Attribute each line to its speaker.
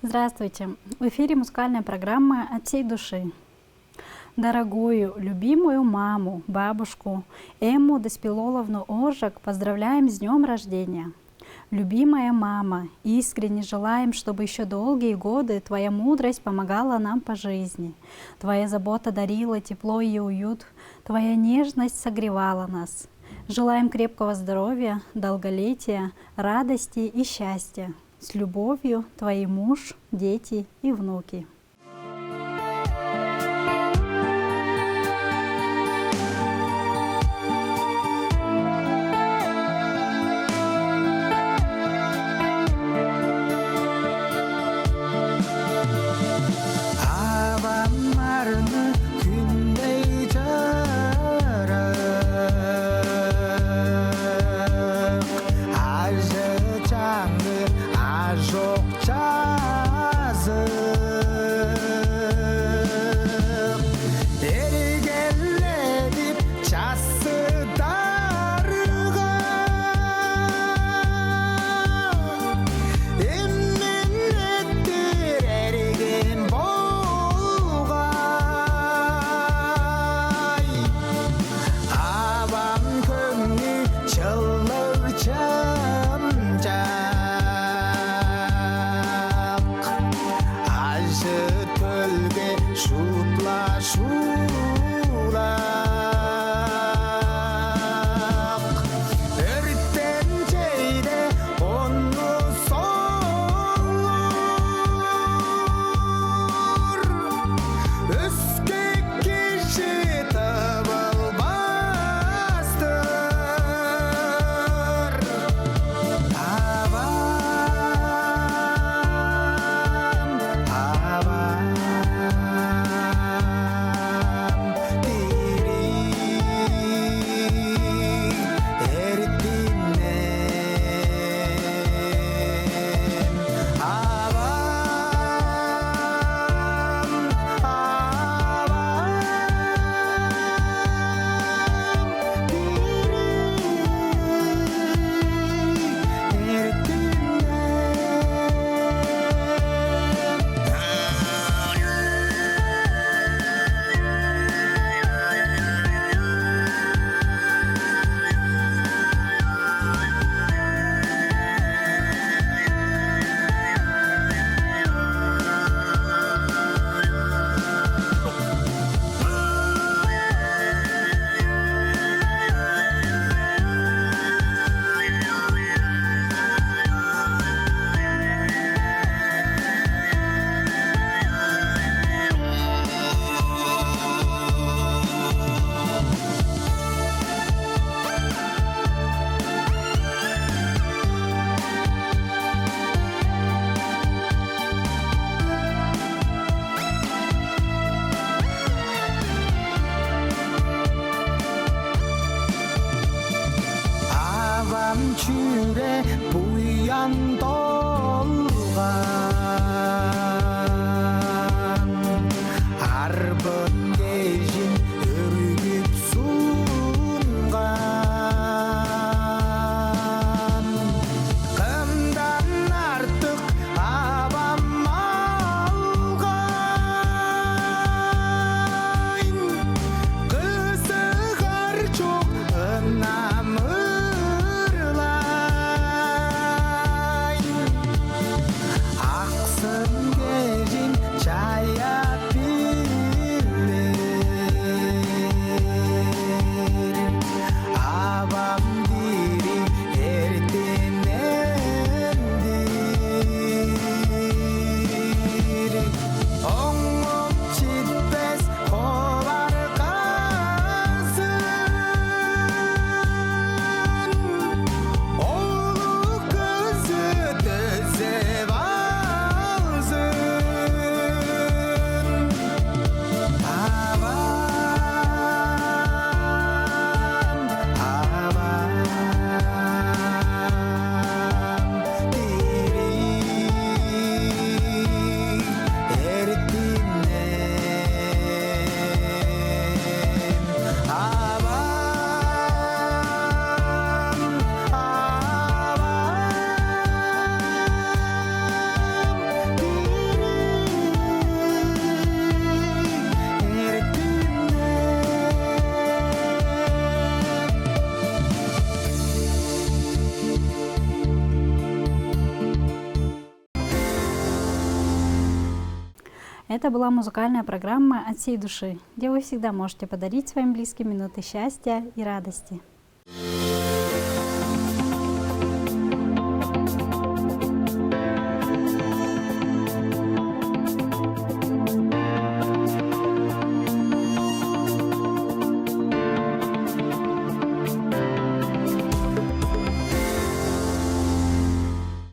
Speaker 1: Здравствуйте! В эфире музыкальная программа «От всей души». Дорогую, любимую маму, бабушку Эмму Деспилоловну Ожак поздравляем с днем рождения. Любимая мама, искренне желаем, чтобы еще долгие годы твоя мудрость помогала нам по жизни. Твоя забота дарила тепло и уют, твоя нежность согревала нас. Желаем крепкого здоровья, долголетия, радости и счастья. С любовью, твой муж, дети и внуки.
Speaker 2: 줄에 뿌연 돌간 arbın 계신 ürgüp sungan kımdan artık abam algan kızıgar çok ınamı
Speaker 1: Это была музыкальная программа «От всей души», где вы всегда можете подарить своим близким минуты счастья и радости.